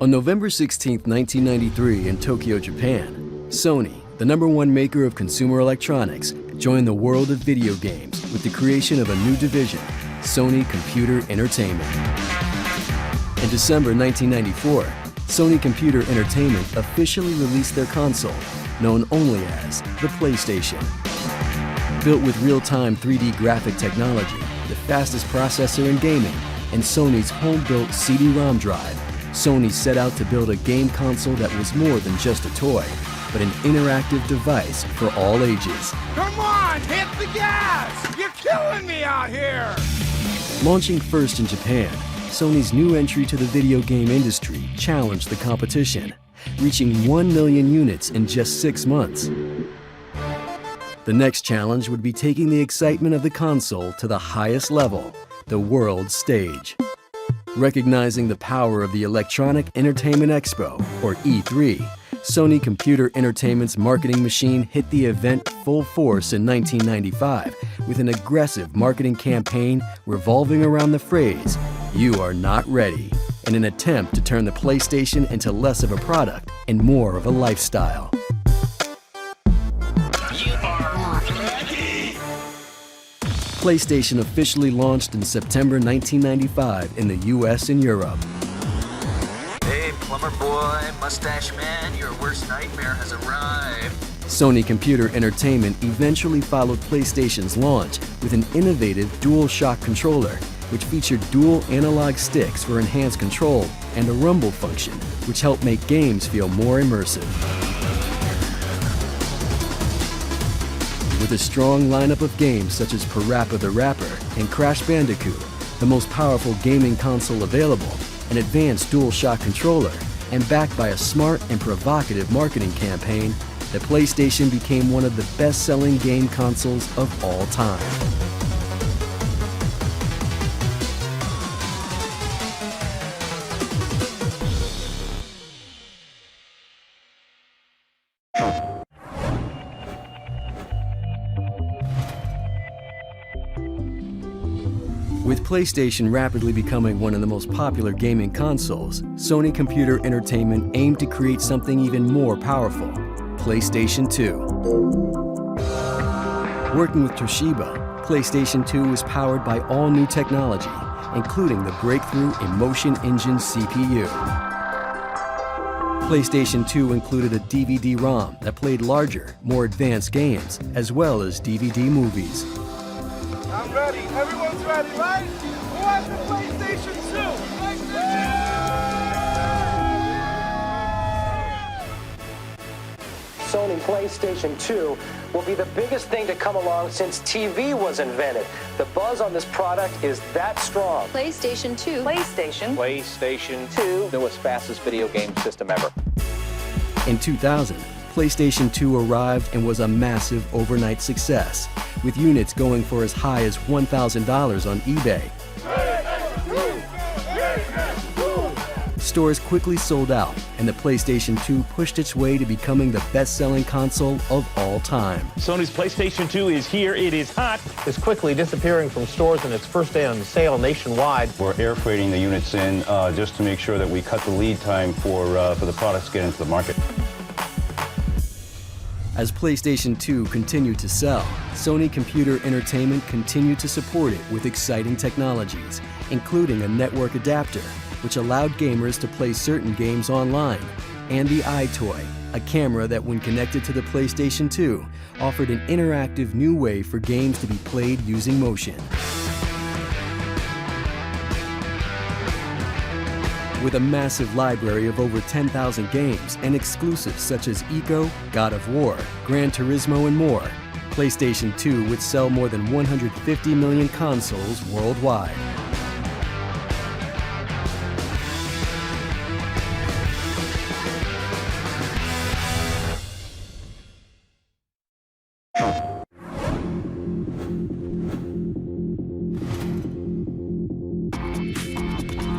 On November 16, 1993 in Tokyo, Japan, Sony, the #1 maker of consumer electronics, joined the world of video games with the creation of a new division, Sony Computer Entertainment. In December 1994, Sony Computer Entertainment officially released their console, known only as the PlayStation. Built with real-time 3D graphic technology, the fastest processor in gaming, and Sony's home-built CD-ROM drive, Sony set out to build a game console that was more than just a toy, but an interactive device for all ages. Come on, hit the gas! You're killing me out here! Launching first in Japan, Sony's new entry to the video game industry challenged the competition, reaching 1 million units in just 6 months. The next challenge would be taking the excitement of the console to the highest level, the world stage. Recognizing the power of the Electronic Entertainment Expo, or E3, Sony Computer Entertainment's marketing machine hit the event full force in 1995 with an aggressive marketing campaign revolving around the phrase, "You are not ready," in an attempt to turn the PlayStation into less of a product and more of a lifestyle. PlayStation officially launched in September 1995 in the US and Europe. Hey, plumber boy, mustache man, your worst nightmare has arrived. Sony Computer Entertainment eventually followed PlayStation's launch with an innovative DualShock controller, which featured dual analog sticks for enhanced control and a rumble function, which helped make games feel more immersive. With a strong lineup of games such as Parappa the Rapper and Crash Bandicoot, the most powerful gaming console available, an advanced DualShock controller, and backed by a smart and provocative marketing campaign, the PlayStation became one of the best-selling game consoles of all time. With PlayStation rapidly becoming one of the most popular gaming consoles, Sony Computer Entertainment aimed to create something even more powerful, PlayStation 2. Working with Toshiba, PlayStation 2 was powered by all new technology, including the breakthrough Emotion Engine CPU. PlayStation 2 included a DVD-ROM that played larger, more advanced games, as well as DVD movies. I'm ready. Everyone's ready, right? Who has the PlayStation 2? Sony PlayStation 2 will be the biggest thing to come along since TV was invented. The buzz on this product is that strong. PlayStation 2. PlayStation 2. Newest, fastest video game system ever. In 2000, PlayStation 2 arrived and was a massive overnight success, with units going for as high as $1,000 on eBay. Stores quickly sold out, and the PlayStation 2 pushed its way to becoming the best-selling console of all time. Sony's PlayStation 2 is here. It is hot. It's quickly disappearing from stores in its first day on sale nationwide. We're air freighting the units in just to make sure that we cut the lead time for the products to get into the market. As PlayStation 2 continued to sell, Sony Computer Entertainment continued to support it with exciting technologies, including a network adapter, which allowed gamers to play certain games online, and the iToy, a camera that when connected to the PlayStation 2, offered an interactive new way for games to be played using motion. With a massive library of over 10,000 games and exclusives such as Eco, God of War, Gran Turismo, and more, PlayStation 2 would sell more than 150 million consoles worldwide.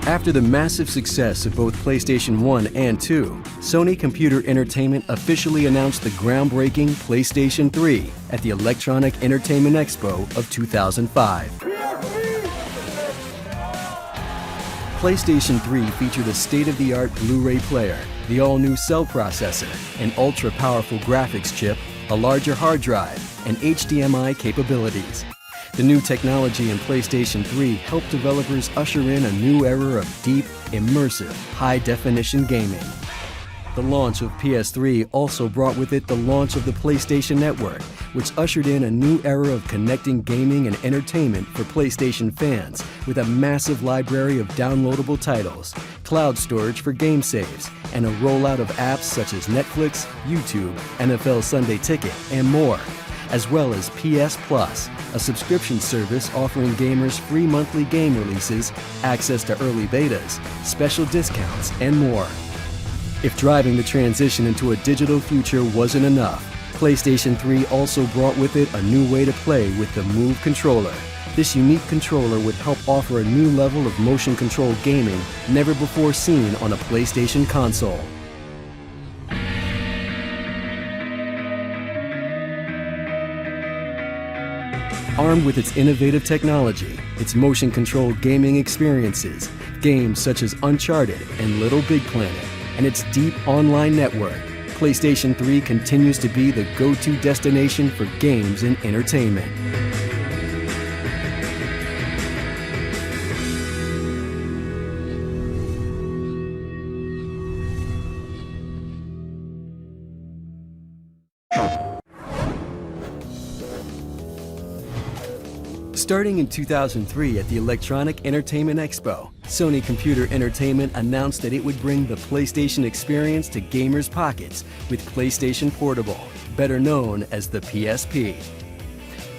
After the massive success of both PlayStation 1 and 2, Sony Computer Entertainment officially announced the groundbreaking PlayStation 3 at the Electronic Entertainment Expo of 2005. PlayStation 3 featured a state-of-the-art Blu-ray player, the all-new cell processor, an ultra-powerful graphics chip, a larger hard drive, and HDMI capabilities. The new technology in PlayStation 3 helped developers usher in a new era of deep, immersive, high-definition gaming. The launch of PS3 also brought with it the launch of the PlayStation Network, which ushered in a new era of connecting gaming and entertainment for PlayStation fans with a massive library of downloadable titles, cloud storage for game saves, and a rollout of apps such as Netflix, YouTube, NFL Sunday Ticket, and more, as well as PS Plus, a subscription service offering gamers free monthly game releases, access to early betas, special discounts, and more. If driving the transition into a digital future wasn't enough, PlayStation 3 also brought with it a new way to play with the Move controller. This unique controller would help offer a new level of motion-controlled gaming never before seen on a PlayStation console. Armed with its innovative technology, its motion-controlled gaming experiences, games such as Uncharted and Little Big Planet, and its deep online network, PlayStation 3 continues to be the go-to destination for games and entertainment. Starting in 2003 at the Electronic Entertainment Expo, Sony Computer Entertainment announced that it would bring the PlayStation experience to gamers' pockets with PlayStation Portable, better known as the PSP.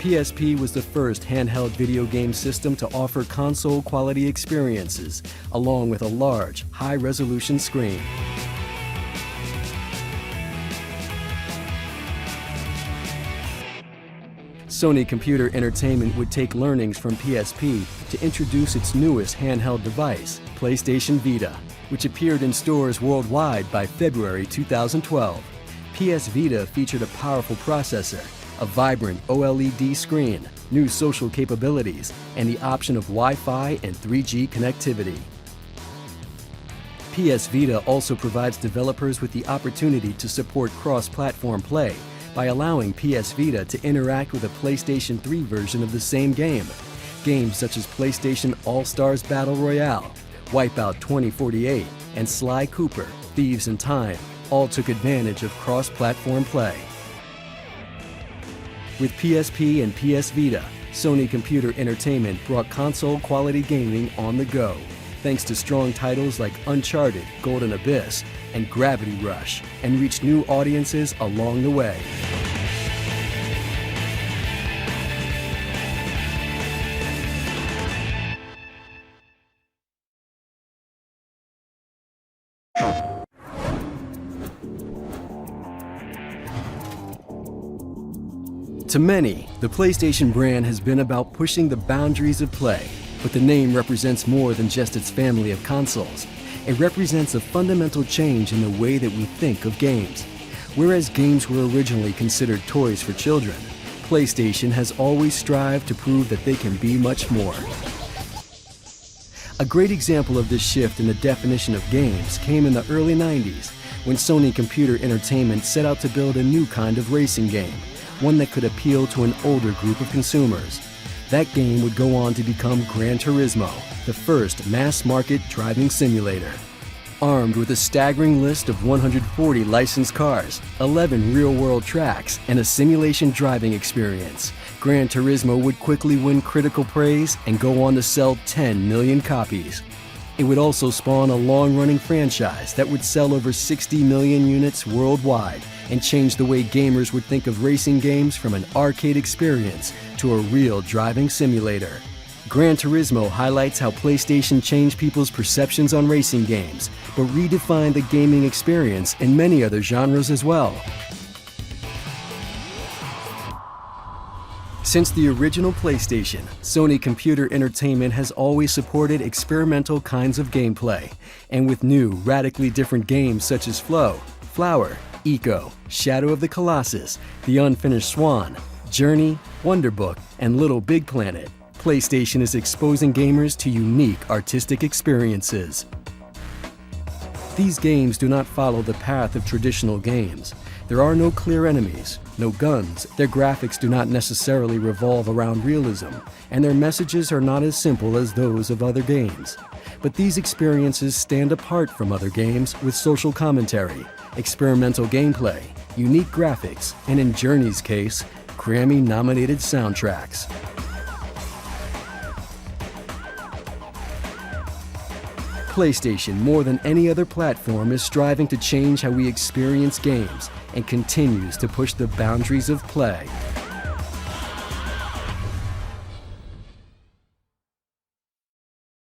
PSP was the first handheld video game system to offer console-quality experiences, along with a large, high-resolution screen. Sony Computer Entertainment would take learnings from PSP to introduce its newest handheld device, PlayStation Vita, which appeared in stores worldwide by February 2012. PS Vita featured a powerful processor, a vibrant OLED screen, new social capabilities, and the option of Wi-Fi and 3G connectivity. PS Vita also provides developers with the opportunity to support cross-platform play by allowing PS Vita to interact with a PlayStation 3 version of the same game. Games such as PlayStation All-Stars Battle Royale, Wipeout 2048, and Sly Cooper, Thieves in Time all took advantage of cross-platform play. With PSP and PS Vita, Sony Computer Entertainment brought console-quality gaming on the go, thanks to strong titles like Uncharted, Golden Abyss, and Gravity Rush, and reached new audiences along the way. To many, the PlayStation brand has been about pushing the boundaries of play, but the name represents more than just its family of consoles. It represents a fundamental change in the way that we think of games. Whereas games were originally considered toys for children, PlayStation has always strived to prove that they can be much more. A great example of this shift in the definition of games came in the early 90s, when Sony Computer Entertainment set out to build a new kind of racing game, one that could appeal to an older group of consumers. That game would go on to become Gran Turismo, the first mass-market driving simulator. Armed with a staggering list of 140 licensed cars, 11 real-world tracks, and a simulation driving experience, Gran Turismo would quickly win critical praise and go on to sell 10 million copies. It would also spawn a long-running franchise that would sell over 60 million units worldwide and change the way gamers would think of racing games from an arcade experience to a real driving simulator. Gran Turismo highlights how PlayStation changed people's perceptions on racing games, but redefined the gaming experience in many other genres as well. Since the original PlayStation, Sony Computer Entertainment has always supported experimental kinds of gameplay, and with new, radically different games such as Flow, Flower, Eco, Shadow of the Colossus, The Unfinished Swan, Journey, Wonderbook, and Little Big Planet, PlayStation is exposing gamers to unique artistic experiences. These games do not follow the path of traditional games. There are no clear enemies, no guns, their graphics do not necessarily revolve around realism, and their messages are not as simple as those of other games. But these experiences stand apart from other games with social commentary, experimental gameplay, unique graphics, and in Journey's case, Grammy-nominated soundtracks. PlayStation, more than any other platform, is striving to change how we experience games and continues to push the boundaries of play.